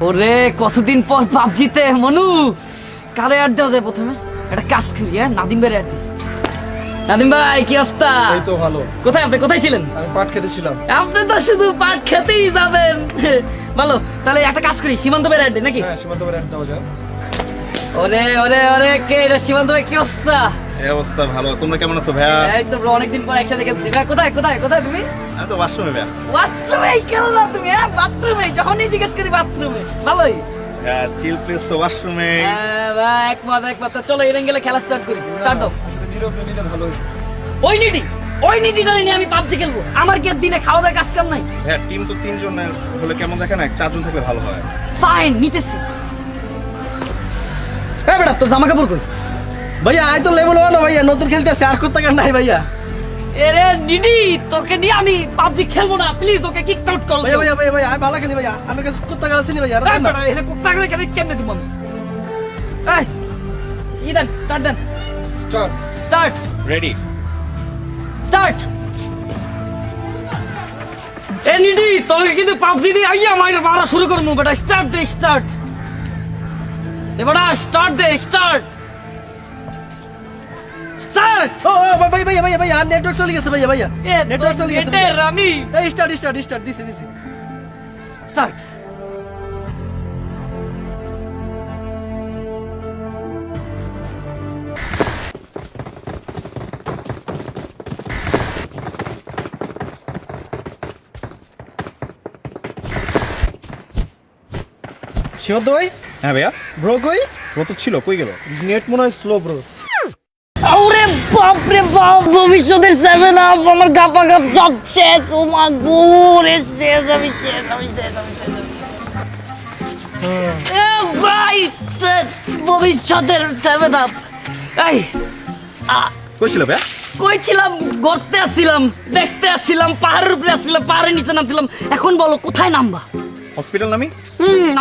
ওরে কতদিন পর পাবজিতে মনু কারে অ্যাড দেওয়া যায় প্রথমে একটা কাজ করি নাদিম ভাই অ্যাড দিই। নাদিম ভাই কি অবস্থা? এই তো ভালো। কোথায় আপনি কোথায় ছিলেন? আমি পাট খেতেছিলাম। আপনি তো শুধু পাট খেতেই যাবেন। ভালো, তাহলে একটা কাজ করি সীমান্ত ভাই অ্যাড দিই নাকি? হ্যাঁ, সীমান্ত ভাই অ্যাড দাও যাও। ওরে ওরে ওরে কে এটা সীমান্ত ভাই কি অবস্থা? এই অবস্থা ভালো। তোমরা কেমন আছো ভাইয়া? এই তো অনেকদিন পর একসাথে খেলছি। ভাই কোথায় কোথায় কোথায় তুমি? আমি তো ওয়াশরুমে ভাইয়া। বাথরুমে খেললা তুমি? হ্যাঁ বাথরুমে, যখনই জিজ্ঞেস করি বাথরুমে। ভালোই। হ্যাঁ, চিল প্লেস তো ওয়াশরুমে। হ্যাঁ ভাই একমত। চলো এই অ্যাঙ্গেলে খেলা স্টার্ট করি। স্টার্ট দাও। নীরব নিলে ভালো। ওই নিডিটা নিয়ে আমি পাবজি খেলবো। আমার কি আর দিনে খাওয়া দাওয়ার কাজ কাম নাই? ভাইয়া টিম তো 3 জনের হলে কেমন দেখে না, 4 জন থাকলে ভালো হয়। ফাইন নিতেছি। এই বেটা তোর জামা কাপড় কই? ভাইয়া আই তো লেভেল 1 ভাইয়া, নতুন খেলতেছে আর কত টাকা নাই ভাইয়া। এরে নিডি তোকে নিয়ে আমি পাবজি খেলবো না, প্লিজ ওকে কিক আউট করো। ভাইয়া ভাইয়া ভাইয়া ভাইয়া আই ভালো খেলি ভাইয়া, আমার কাছে কত টাকা আছে নি ভাইয়া? এই বেটা এখানে কুত্তা গলে কেমনে দিব আমি? এই ইদান স্টার্ট দেন। Start ready. স্টার্ট। এ নিডি তোকে কিন্তু পাবজি দিয়ে আইয়া মারা শুরু করবো বেটা। Start they start. এ বেটা স্টার্ট দে স্টার্ট। স্টার্ট। ও ভাই ভাইয়া ভাইয়া ভাইয়া নেটওয়ার্ক চলে গেছে ভাইয়া ভাইয়া। নেটওয়ার্ক চলে গেছে। আমি এই স্টার্ট দিছি। স্টার্ট। সীমান্ত ভাই, হ্যাঁ ভাইয়া। ব্রো কই? ও তো ছিল, কই গেল? নেট মনে হয় স্লো ব্রো। ওরে বাপ রে বাপ, ভবিষ্যতের 7 আপ আমার গাপা গাপ সব শেষ। ও মা গো রে শেষ, আমি শেষ। এ ভাই ভবিষ্যতের 7 আপ। এই কই ছিল ভাইয়া? কই ছিলাম? গর্তে আসছিলাম, দেখতে আসছিলাম, পাহাড়ের উপরে আসছিলাম, পাহাড়ের নিচে নামছিলাম। এখন বলো কোথায় নামবা? হসপিটাল নামি?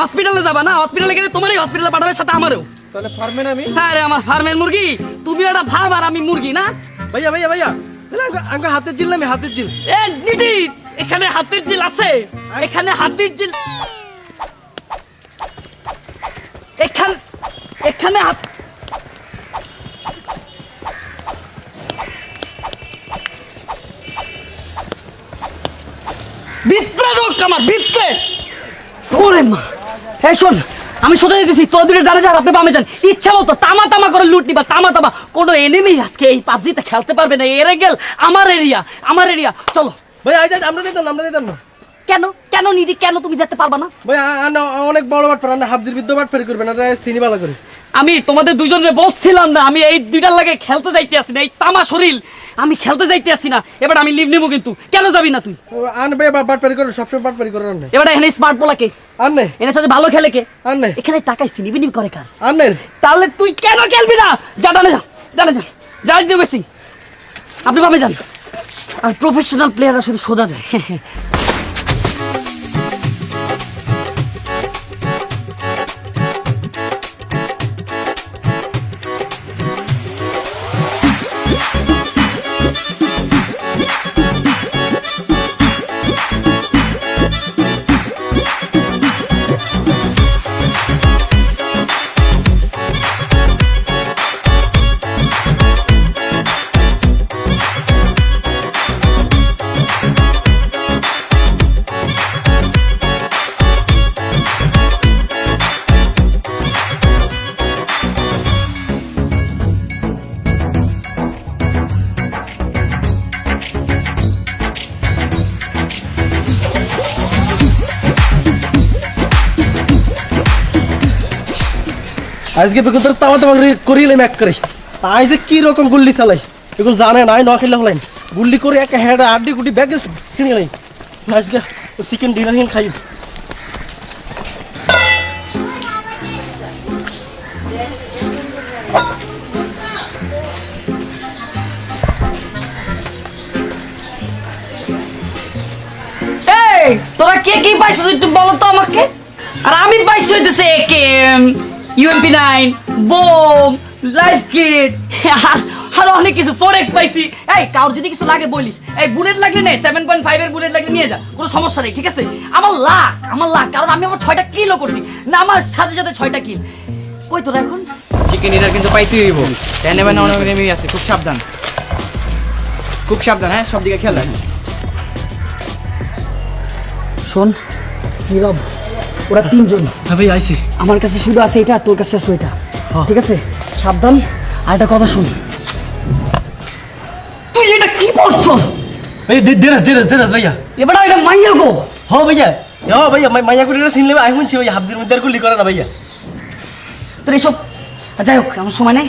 হসপিটালে যাবা না? হসপিটালে গেলে তোমারই হসপিটালে পাঠাবে, সাথে আমারও। তাহলে ফার্মে নামি? হ্যাঁ রে আমার ফার্মের মুরগি। তুমি একটা ফার্ম আর আমি মুরগি না? ভাইয়া ভাইয়া ভাইয়া তাহলে আমাকে হাতের জিল নামি, হাতের জিল। এ নিডি এখানে হাতির জিল আছে? এখানে হাতির জিল এখানে হাত ভিতরে ঢোক আমার ভিতরে। ওরে মা, এই শোন আমি সোজা যেতেছি, তোরা দুটো ডারে যান, আপনি বামে যান। ইচ্ছা মতো তামা করে লুট নিবা, তামা। কোনো এনিমি আজকে এই পাবজিতে খেলতে পারবে না। এর গেল আমার এরিয়া। চলো ভাইয়া আই যাই, আমরা যাইতাম না। কেন কেন নিডি কেন তুমি যেতে পারবা না? ভাইয়া অনেক বড় বাট পারে না, হাফজির বিদ্যা বাট ফেরি করবে না, চিনি বালা করে। আমি তোমাদের দুইজনে বলছিলাম না আমি এই দুইটার লাগে খেলতে যাইতে আসি না। এই তামা শরীর আমি খেলতে যাইতে আসি না। এবার আমি লিভ নেবো, কিন্তু কেন যাবি না তুই? আন ভাইয়া বাট ফেরি করো, সবসময় বাট ফেরি করো। আন এবার এখানে স্মার্ট বলাকে আন নাই, এনে সাথে ভালো খেলে কে? আন নাই, এখানে টাকায় সিনিবিনি করে কার? আন নাই। তাহলে তুই কেন খেলবি না? জানে যা যাই দিয়ে গেছি। আপনি ভাবে যান। আর প্রফেশনাল প্লেয়াররা শুধু সোজা যায়। আজকে বেকুতর তামা করিলে ম্যাক করে। আজ কি রকম গুল্লি চালাই এগুলো জানে না, ন খেলে হলাই গুল্লি করে এক হেড আড্ডি গুটি ব্যাগে ছিঁড়ে লাই। আজকে চিকেন ডিনার হিন খাই। তোরা কে কি পাইছিস একটু বলো তো আমাকে। আর আমি পাইছি হইতেছে AKM, UMP9, bomb, life kit. আরো অনেক কিছু 4x পাইছি। এই কার যদি কিছু লাগে বলিস, এই বুলেট লাগলে নে, 7.5 এর বুলেট লাগলে নিয়ে যা, কোনো সমস্যা নেই, ঠিক আছে? আমার লাখ, কারণ আমি আমার 6টা কিলও করছি না, আমার সাথে সাথে 6টা কিল। কই তোরা এখন? চিকেন ডিনার কিন্তু পাইতেই হইব। টেনে বানা অনেক নেমে আছে, খুব সাবধান, খুব সাবধান। হ্যাঁ, সব দিকে খেয়াল রাখ। শোন নীরব, ওরা 3 জন। হ্যাঁ ভাই আইছি। আমার কাছে শুধু আছে এটা, তোর কাছে আছে ওইটা, হ্যাঁ। ঠিক আছে? সাবধান। আর একটা কথা শুন, তুই এটা কি পড়ছো? এই ডেরাস ভাইয়া। এবার এটা মাইয়া গো। হ্যাঁ ভাইয়া মাইয়া করে চিনলে আই শুনছি ভাইয়া, হাফদির মধ্যে আর গুলি করে না ভাইয়া। তোর এসব যাই হোক, আমার সময় নেই,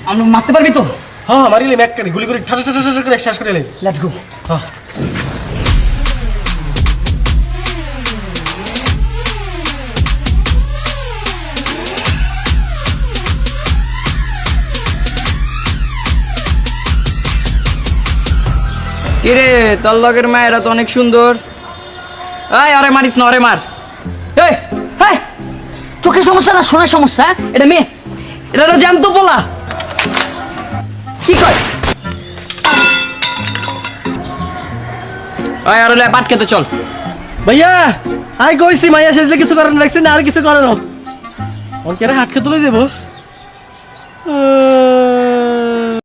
আমরা মারতে পারবি তো? হ্যাঁ মারিলে ম্যাক করে গুলি করে ঠাস করে শেষ করে এলেন। Let's go. হ্যাঁ কিরে, তোর লগের মায়েরা তো অনেক সুন্দর। এই আরে মারিস না, আরে মার। এই হ্যাঁ, চোখের সমস্যা না শোনার সমস্যা? হ্যাঁ? এটা মেয়ে, এটা জ্যান্ত বলা, কি কয়? এই আরে লে পাট খেতে চল। ভাইয়া আই কইছি মাইয়া সেজলে কিছু করার রাখছে না, আর কিছু করার ওর কেরা হাট খেতে লই যাবো।